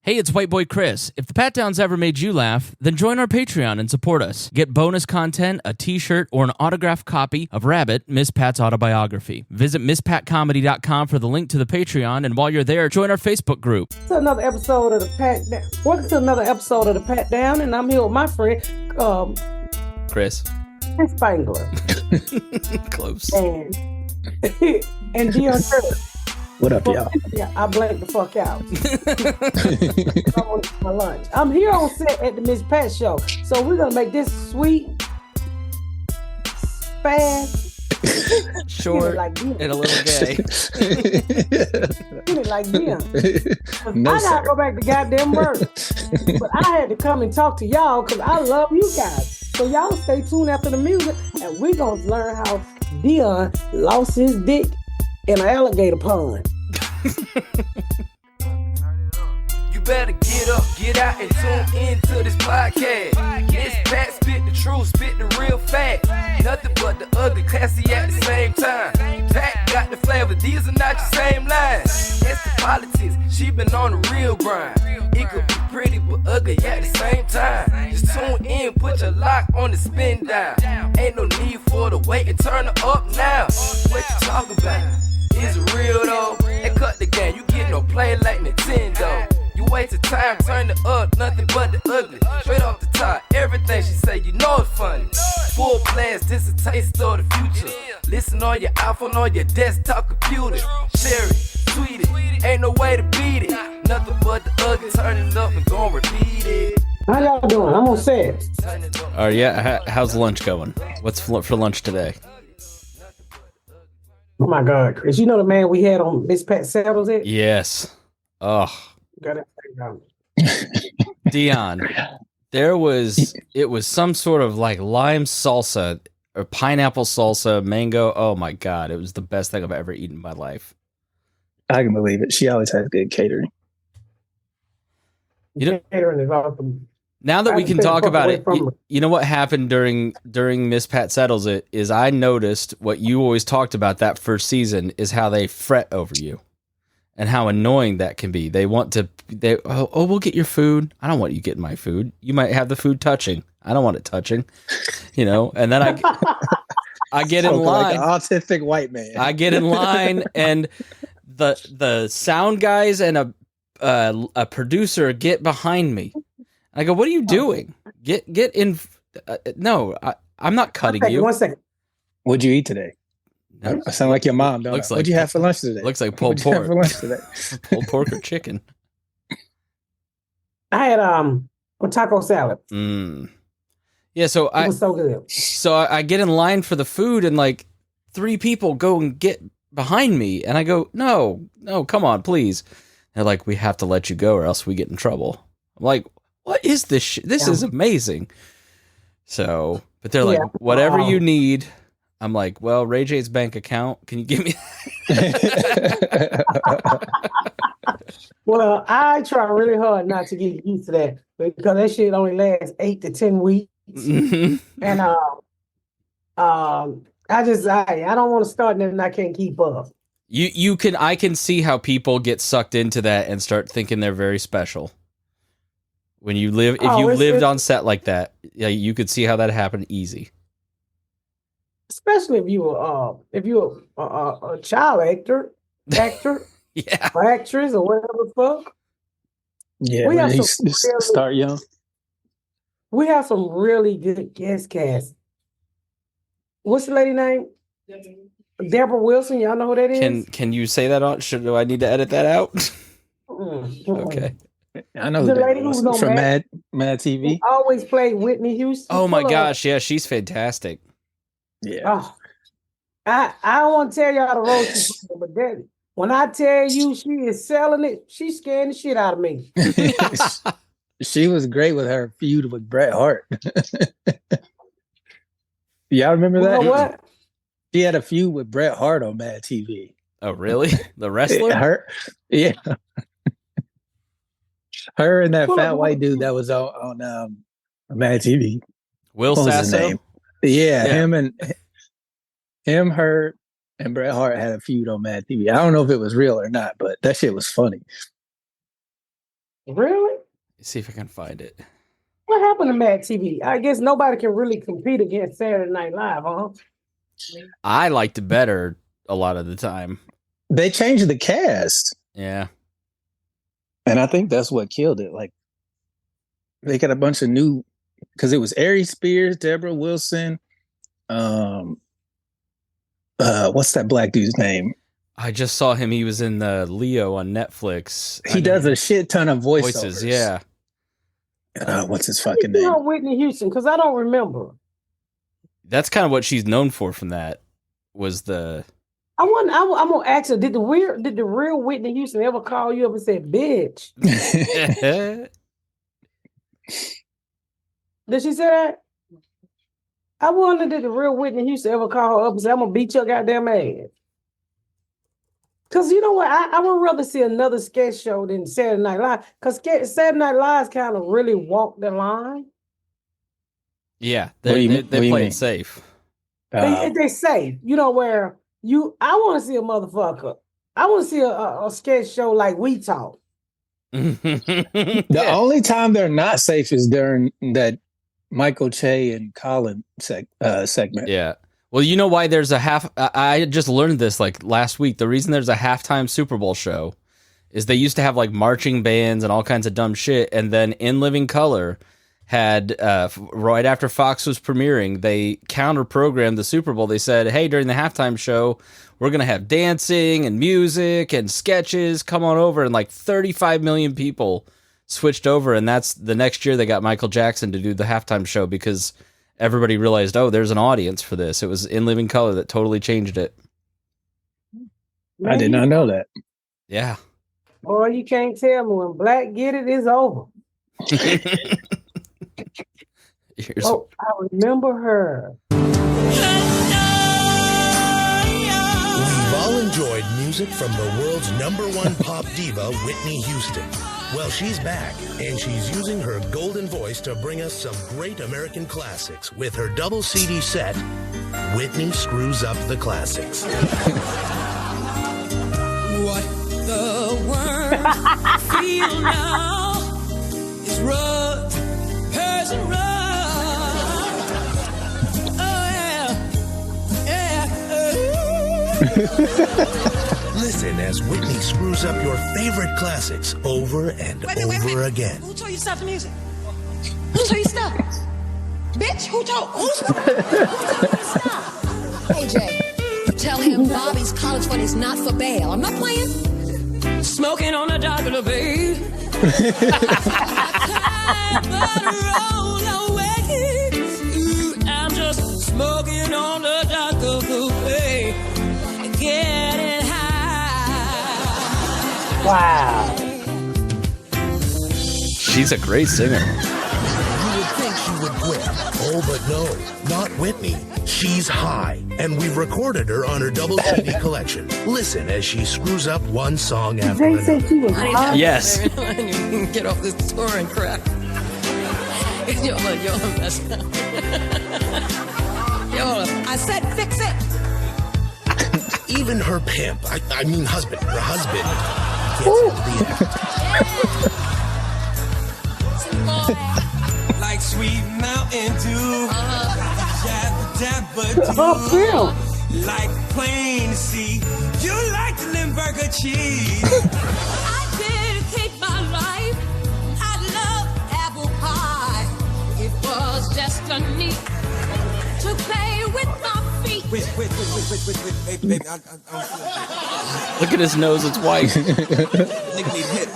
Hey, it's White Boy Chris. If the Pat Downs ever made you laugh, then join our Patreon and support us. Get bonus content, a t-shirt, or an autographed copy of Rabbit, Miss Pat's autobiography. Visit MissPatComedy.com for the link to the Patreon, and while you're there, join our Facebook group. To another episode of the Pat Down. Welcome to another episode of the Pat Down, and I'm here with my friend, Chris. Chris Spangler. Close. And Dion Curtis. What up, y'all? Yeah, I blanked the fuck out. I want to eat my lunch. I'm here on set at the Miss Pat show, so we're gonna make this sweet, fast, short, like and a little gay. Get it like Dion. No, I gotta sir. go back to goddamn work, but I had to come and talk to y'all because I love you guys. So y'all stay tuned after the music, and we're gonna learn how Dion lost his dick in an alligator pond. You better get up, get out, and tune into this podcast. Miss Pat spit the truth, spit the real fact. Nothing but the ugly, classy at the same time. Pat got the flavor, these are not your same lines. It's the politics, she been on the real grind. It could be pretty but ugly at the same time. Just tune in, put your lock on the spin down. Ain't no need for the wait and turn it up now. What you talking about? Is it real though? And cut the game, you get no play like Nintendo. You wasted time, turn it up, nothing but the ugly. Straight off the top, everything she say, you know it's funny. Full blast, this a taste of the future. Listen on your iPhone, on your desktop computer. Share it, tweet it, ain't no way to beat it. Nothing but the ugly, turn it up and gon' repeat it. How y'all doing? I'm on set. Oh yeah, how's lunch going? What's for lunch today? Oh my God, Chris! You know the man we had on Miss Pat Saddles it? Yes. Oh, Got it down. Dion, it was some sort of like lime salsa or pineapple salsa, mango. Oh my God, it was the best thing I've ever eaten in my life. I can believe it. She always has good catering. You know- Catering is awesome. Now that we can talk about it, from her. you know what happened during Miss Pat Settles It is I noticed what you always talked about that first season is how they fret over you and how annoying that can be. They want to, we'll get your food. I don't want you getting my food. You might have the food touching. I don't want it touching, and then I get in Spoken line. like an autistic white man. I get in line and the sound guys and a producer get behind me. I go, what are you doing? Get in. No, I'm not cutting you. 1 second. What'd you eat today? No. I sound like your mom, don't Looks I? like- What'd you have for lunch today? Looks like pulled What'd you have for pork. lunch today? Pulled pork or chicken. I had a taco salad. Yeah, so It was so good. I get in line for the food and like 3 people go and get behind me and I go, no, come on, please. They're like, we have to let you go or else we get in trouble. I'm like, what is this? This is amazing. So, but they're like, whatever you need. I'm like, well, Ray J's bank account. Can you give me? Well, I try really hard not to get used to that because that shit only lasts 8 to 10 weeks. Mhm. And I don't want to start nothing I can't keep up. I can see how people get sucked into that and start thinking they're very special. When you live, if you lived on set like that, yeah, you could see how that happened easy. Especially if you were a child actor, Yeah. or actress, or whatever the fuck. Yeah, We have you some really- start young. We have some really good guest cast. What's the lady name? Deborah Wilson. Y'all know who that is? Can you say that on? Do I need to edit that out? Okay. I know The who that lady who was. was on From Mad- Mad TV. Always played Whitney Houston. Oh my gosh, yeah, she's fantastic. Yeah. Oh, I don't want to tell y'all the role she's playing, but that when I tell you she is selling it, she's scaring the shit out of me. She was great with her feud with Bret Hart. Y'all remember You that? know what? She had a feud with Bret Hart on Mad TV. Oh really? The wrestler? Yeah. Her and that Pull up fat the white one- dude that was on Mad TV. Will What was his Sasso? name? Yeah, Yeah. her, and Bret Hart had a feud on Mad TV. I don't know if it was real or not, but that shit was funny. Really? Let's see if I can find it. What happened to Mad TV? I guess nobody can really compete against Saturday Night Live, huh? I liked it better a lot of the time. They changed the cast, Yeah. and I think that's what killed it. Like they got a bunch of new, because it was Ari Spears, Deborah Wilson. What's that black dude's name? I just saw him. He was in the Leo on Netflix. He does a shit ton of voices. Yeah. What's his fucking name? Whitney Houston, because I don't remember. That's kind of what she's known for from that. Was the I'm gonna ask her, did the real Whitney Houston ever call you up and say, bitch? Did she say that? I wonder, did the real Whitney Houston ever call her up and say, I'm gonna beat your goddamn ass? Because you know what? I would rather see another sketch show than Saturday Night Live. Because Saturday Night Live kind of really walk the line. Yeah, they play it safe. They safe. You know, where I want to see a motherfucker. I want to see a sketch show like We Talk. The only time they're not safe is during that Michael Che and Colin segment. Yeah. Well, you know why there's a half... I just learned this like last week. The reason there's a halftime Super Bowl show is they used to have like marching bands and all kinds of dumb shit. And then In Living Color had, right after Fox was premiering, they counter-programmed the Super Bowl. They said, hey, during the halftime show, we're going to have dancing and music and sketches. Come on over. And like 35 million people switched over. And that's the next year they got Michael Jackson to do the halftime show because... everybody realized, oh, there's an audience for this. It was In Living Color that totally changed it. I did not know that. Yeah. Boy, you can't tell me when Black get it, it's over. Oh, I remember her. We've all enjoyed music from the world's #1 pop diva, Whitney Houston. Well, she's back, and she's using her golden voice to bring us some great American classics with her double CD set, Whitney Screws Up the Classics. What the world feel now is rough, hers and rough. Listen as Whitney screws up your favorite classics over and over again. Who told you to stop the music? Who told you to stop? Bitch, who told you to stop? Hey, Jay, tell him Bobby's college fund is not for bail. I'm not playing. Smoking on the dock of the bay. I'm just smoking on the dock of the bay. Getting high. Wow. She's a great singer. You would think she would quit. Oh, but no, not Whitney. She's high, and we've recorded her on her double CD collection. Listen as she screws up one song after They another. said she was hot. Yes. Get off this touring crap. Y'all messing up. I said fix it. Even her pimp, I mean husband, her husband, gets Like Sweet Mountain Dew. Oh, Like plain to see. You like the Limburger cheese. I dedicate my life. I love apple pie. It was destiny to play with my feet. Wait, baby. Look at his nose. It's white. Nigga need hit.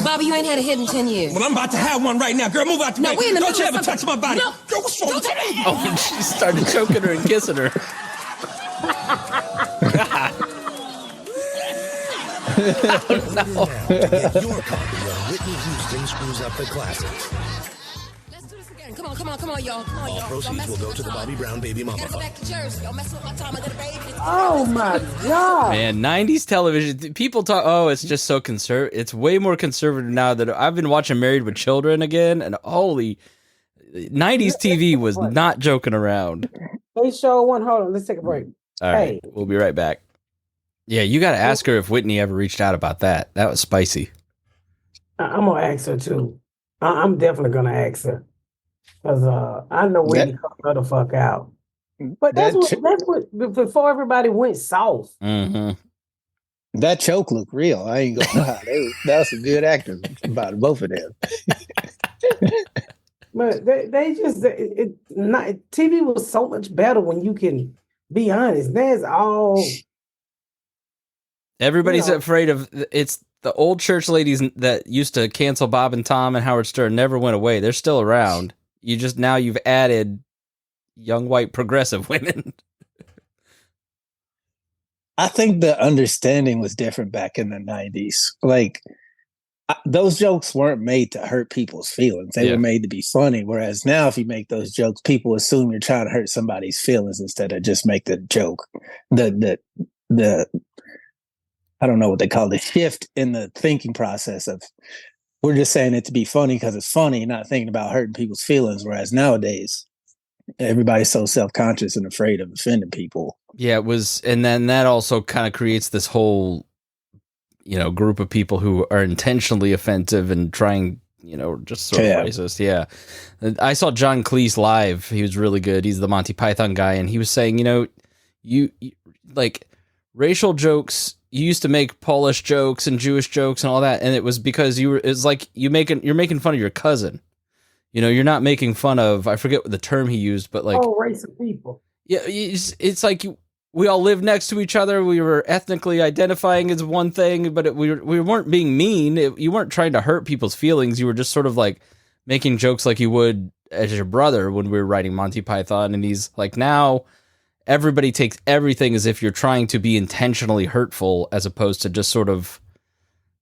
Bobby, you ain't had a hit in 10 years. Well, I'm about to have one right now. Girl, move out the way. Wait a minute. Don't you ever touch my body. No. Girl, what's wrong with you? Oh, and she started choking her and kissing her. now. Get your copy of Whitney Houston Screws Up the Classics. Let's do this again. Come on, y'all. Come on, All y'all. proceeds will go to the Bobby Brown Baby Mama Gotta go Fund. back to Jersey. Y'all messing with my time. I got a baby. Oh my God. Man, 90s television. People talk, oh, it's just so conservative. It's way more conservative now that I've been watching Married with Children again, and holy, 90s TV was not joking around. They show one. Hold on. Let's take a break. All right, we'll be right back. Yeah, you got to ask her if Whitney ever reached out about that. That was spicy. I'm gonna ask her too. I'm definitely gonna ask her because I know Whitney That cut her the fuck out. But that that's what before everybody went soft. Mm-hmm. that choke looked real. I ain't gonna lie. That was some good actors about both of them. But they just not TV was so much better when you can be honest. That's all. Everybody's Yeah. afraid of it's the old church ladies that used to cancel Bob and Tom and Howard Stern never went away. They're still around. You've added young white progressive women. I think the understanding was different back in the 90s. Like those jokes weren't made to hurt people's feelings. They were made to be funny. Whereas now, if you make those jokes, people assume you're trying to hurt somebody's feelings instead of just make the joke. The I don't know what they call the shift in the thinking process of we're just saying it to be funny because it's funny, not thinking about hurting people's feelings. Whereas nowadays, everybody's so self-conscious and afraid of offending people. Yeah, it was, and then that also kind of creates this whole, group of people who are intentionally offensive and trying, just sort of racist. Yeah, I saw John Cleese live. He was really good. He's the Monty Python guy, and he was saying, you like racial jokes. You used to make Polish jokes and Jewish jokes and all that, and it was because it's like you're making fun of your cousin. You're not making fun of, I forget what the term he used, but like all race of people. Yeah, it's like we all lived next to each other. We were ethnically identifying as one thing, but we weren't being mean. You weren't trying to hurt people's feelings. You were just sort of like making jokes like you would as your brother when we were writing Monty Python. And he's like, now everybody takes everything as if you're trying to be intentionally hurtful, as opposed to just sort of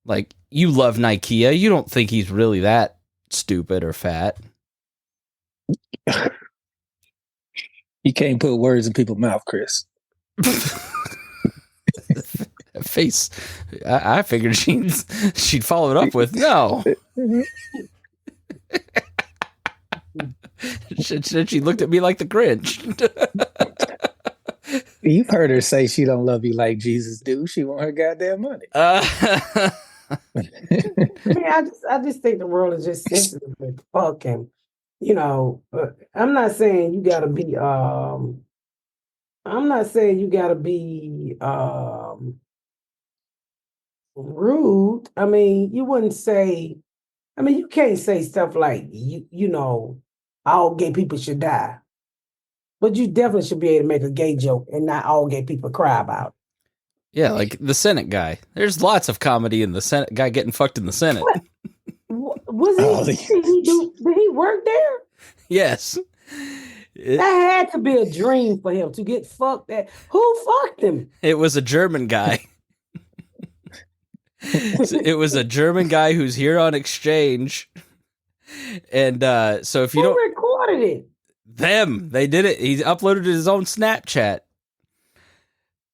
like, you love Nikea. You don't think he's really that stupid or fat. You can't put words in people's mouth, Chris. Face. I figured she'd follow it up with no. She looked at me like the Grinch. You've heard her say she don't love you like Jesus do. She want her goddamn money. I mean, I just think the world is just sensitive and fucking. I'm not saying you gotta be. I'm not saying you gotta be rude. I mean, you wouldn't say. I mean, you can't say stuff like all gay people should die, but you definitely should be able to make a gay joke and not all gay people cry about it. Yeah, like the Senate guy. There's lots of comedy in the Senate guy getting fucked in the Senate. Was he? Did he work there? Yes. That had to be a dream for him to get fucked. Who fucked him? It was a German guy. It was a German guy who's here on exchange. And so if you Who recorded it? They did it. He uploaded his own Snapchat.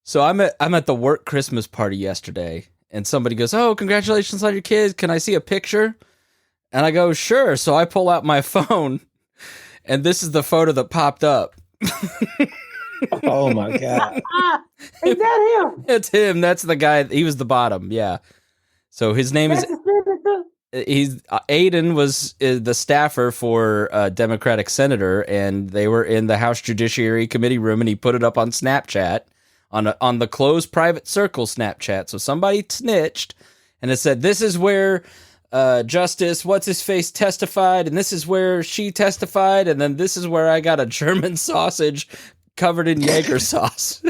So I'm at the work Christmas party yesterday, and somebody goes, "Oh, congratulations on your kids. Can I see a picture?" And I go, "Sure." So I pull out my phone, and this is the photo that popped up. Oh my God. Is that him? It's him. That's the guy. He was the bottom. Yeah. So his name is Aiden was the staffer for a Democratic senator, and they were in the House Judiciary Committee room, and he put it up on Snapchat on the closed private circle Snapchat. So somebody snitched, and it said, "This is where Justice what's-his-face testified, and this is where she testified, and then this is where I got a German sausage covered in Jaeger sauce."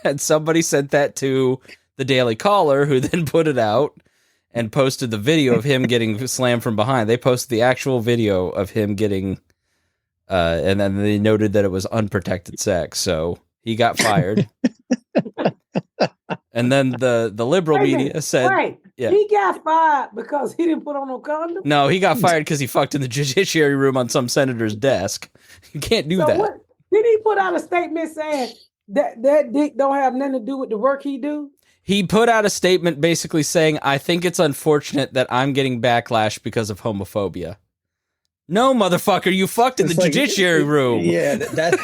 And somebody sent that to the Daily Caller, who then put it out and posted the video of him getting slammed from behind. They posted the actual video of him getting, and then they noted that it was unprotected sex, so he got fired. And then the liberal media said, right. Yeah. He got fired because he didn't put on no condom? No, he got fired because he fucked in the judiciary room on some senator's desk. You can't do that. What, did he put out a statement saying that dick don't have nothing to do with the work he do? He put out a statement basically saying, "I think it's unfortunate that I'm getting backlash because of homophobia." No, motherfucker, you fucked in the judiciary room. Yeah, that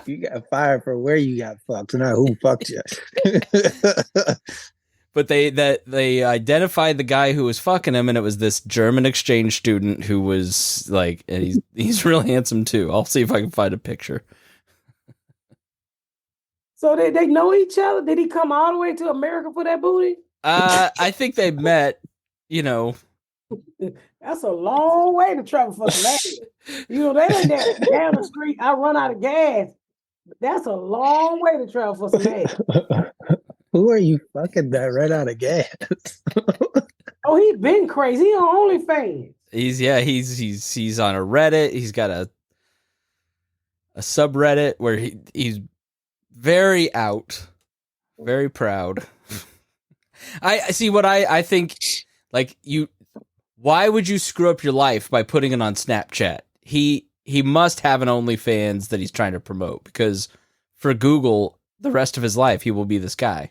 you got fired for where you got fucked, not who fucked you. But they identified the guy who was fucking him, and it was this German exchange student who was like, and he's real handsome too. I'll see if I can find a picture. So they know each other? Did he come all the way to America for that booty? I think they met, That's a long way to travel for some ass. They ain't that down the street. I run out of gas. That's a long way to travel for some ass. Who are you fucking that ran out of gas? Oh, he's been crazy. He on OnlyFans. He's on a Reddit. He's got a subreddit where he's very out, very proud. I see what I think. Like why would you screw up your life by putting it on Snapchat? He must have an OnlyFans that he's trying to promote, because for Google, the rest of his life he will be this guy.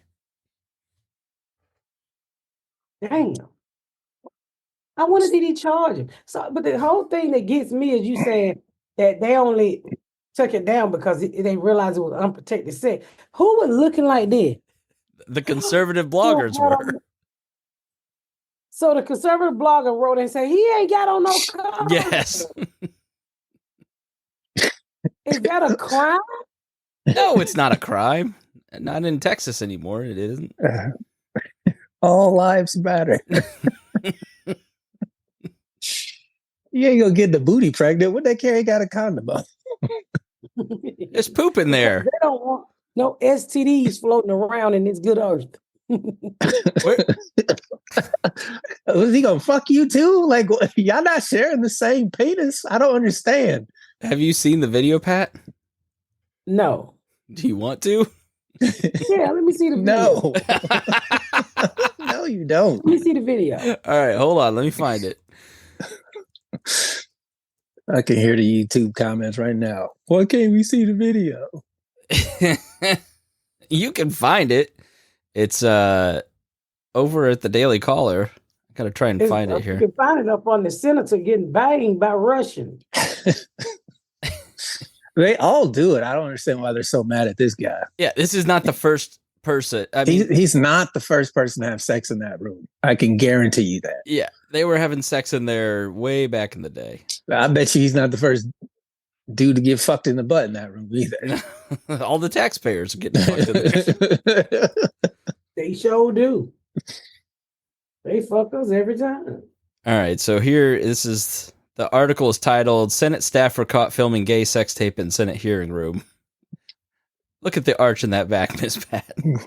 Damn. I wonder did he charge him? So, but the whole thing that gets me is you saying that they only took it down because they realized it was unprotected sex. Who was looking like this? The conservative bloggers were. So the conservative blogger wrote and said, he ain't got on no cover. Yes. Is that a crime? No, it's not a crime. Not in Texas anymore. It isn't. All lives matter. You ain't gonna get the booty pregnant. What they care? He got a condom on. There's poop in there. They don't want no STDs floating around in this good earth. Was he gonna fuck you too? Like, y'all not sharing the same penis? I don't understand. Have you seen the video, Pat? No. Do you want to? Yeah, let me see the video. No. No, you don't. Let me see the video. All right, hold on. Let me find it. I can hear the YouTube comments right now. Why can't we see the video? You can find it. It's over at the Daily Caller. I gotta try and find it here. You can find it up on the senator getting banged by Russians. They all do it. I don't understand why they're so mad at this guy. Yeah, this is not the first person. I mean, He's not the first person to have sex in that room. I can guarantee you that. yeah, they were having sex in there way back in the day. I bet you he's not the first dude to get fucked in the butt in that room either. All the taxpayers are getting fucked in there. They sure do. They fuck us every time. All right, so this is the article is titled "Senate Staff Were Caught Filming Gay Sex Tape in Senate Hearing Room." Look at the arch in that back, Miss Pat. You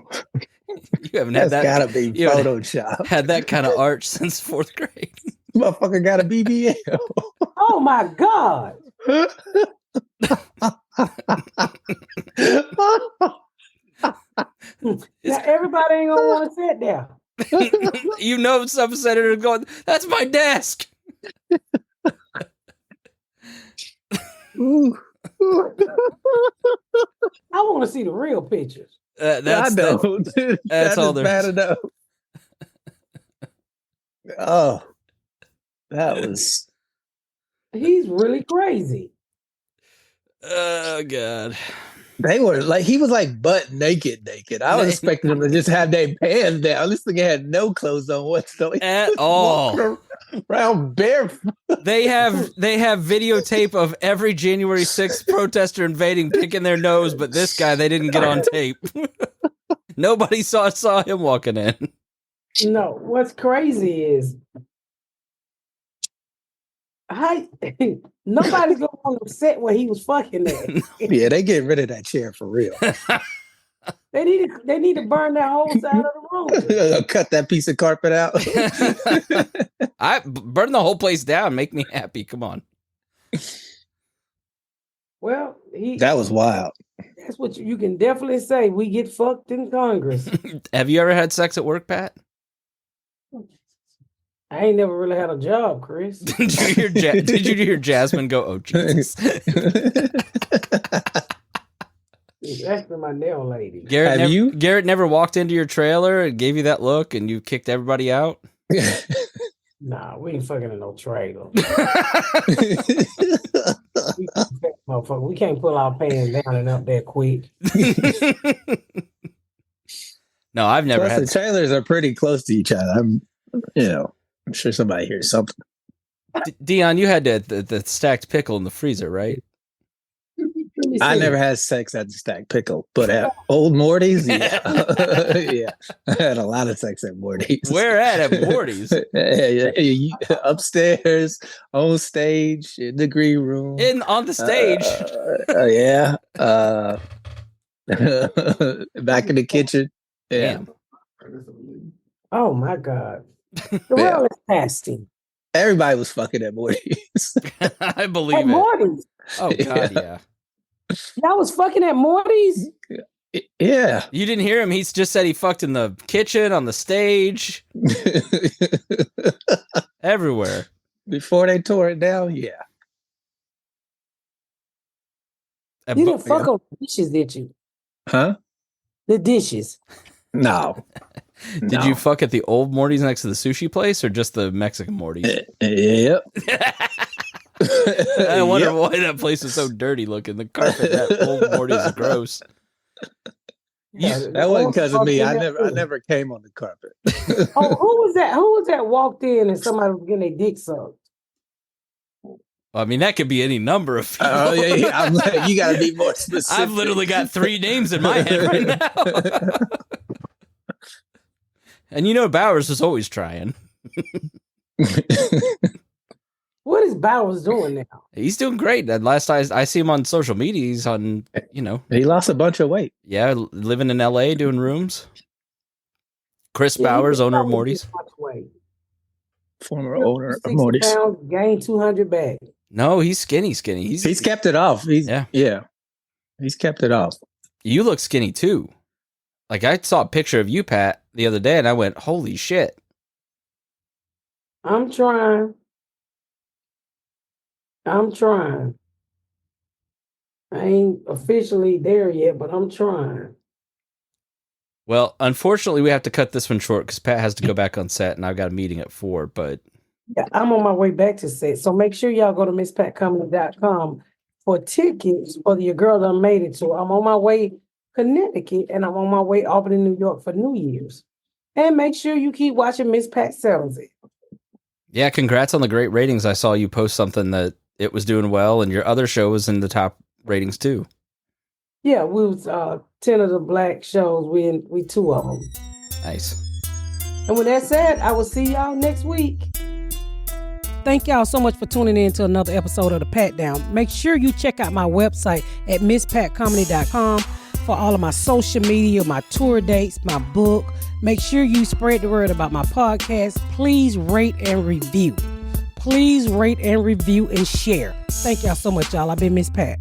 haven't had that. That's gotta be Photoshop. Had that kind of arch since 4th grade. Motherfucker got a BBL. Oh my God. Now everybody ain't gonna want to sit there. Some senator going, "That's my desk." I want to see the real pictures. That's all there bad enough. Oh, that was. He's really crazy. Oh God. They were like, he was like butt naked. I was expecting him to just have their pants down. This thing had no clothes on whatsoever at all. Around barefoot. They have videotape of every January 6th protester invading, picking their nose, but this guy they didn't get on tape. Nobody saw him walking in. No, what's crazy is nobody's gonna want to sit where he was fucking there. Yeah, they getting rid of that chair for real. They need to burn that whole side of the room. Cut that piece of carpet out. I burn the whole place down. Make me happy. Come on. Well, that was wild. That's what you can definitely say. We get fucked in Congress. Have you ever had sex at work, Pat? I ain't never really had a job, Chris. Did you hear Jasmine go, "Oh, Jesus"? It's actually my nail lady. Garrett never walked into your trailer and gave you that look and you kicked everybody out? Nah, we ain't fucking in no trailer. We can't pull our pants down and up there quick. No, I've never Plus, had. the trailers are pretty close to each other. I'm sure somebody hears something. Dion, you had the stacked pickle in the freezer, right? I never had sex at the Stack Pickle, but at Old Morty's, yeah. Yeah. I had a lot of sex at Morty's. Where at Morty's? Upstairs, on stage, in the green room. On the stage. Yeah. Back in the kitchen. Yeah. Damn. Oh my God. The world is nasty. Everybody was fucking at Morty's. I At believe it. Morty's. Oh God, yeah. Y'all was fucking at Morty's? Yeah. You didn't hear him. He just said he fucked in the kitchen, on the stage, everywhere. Before they tore it down, yeah. You didn't fuck on the dishes, did you? Huh? The dishes. No. Did you fuck at the old Morty's next to the sushi place, or just the Mexican Morty's? Yep. I wonder why that place is so dirty looking. The carpet at old Morty's is gross. That wasn't because of me. I never came on the carpet. Oh, who was that? Who was that walked in and somebody was getting their dick sucked? I mean, that could be any number of people. Oh, yeah. I'm like, you got to be more specific. I've literally got 3 names in my head right now. And you know, Bowers is always trying. What is Bowers doing now? He's doing great. That last I see him on social media, he's on, He lost a bunch of weight. Yeah, living in LA, doing rooms. Chris Bowers, owner of Morty's. Former owner of Morty's. Pounds, gained 200 back. No, he's skinny. He's kept it off. Yeah. He's kept it off. You look skinny too. Like, I saw a picture of you, Pat, the other day, and I went, holy shit. I'm trying. I ain't officially there yet, but I'm trying. Well, unfortunately, we have to cut this one short because Pat has to go back on set, and I've got a meeting at 4, but... Yeah, I'm on my way back to set. So make sure y'all go to MissPatComedy.com for tickets for Your Girl Done Made It To. I'm on my way Connecticut, and I'm on my way Albany, New York for New Year's. And make sure you keep watching Miss Pat Sells It. Yeah, congrats on the great ratings. I saw you post something that it was doing well, and your other show was in the top ratings too. Yeah, we was 10 of the black shows. We 2 of them. Nice. And with that said, I will see y'all next week. Thank y'all so much for tuning in to another episode of The Pat Down. Make sure you check out my website at MissPatComedy.com for all of my social media, my tour dates, my book. Make sure you spread the word about my podcast. Please rate and review. Please rate and review and share. Thank y'all so much, y'all. I've been Miss Pat.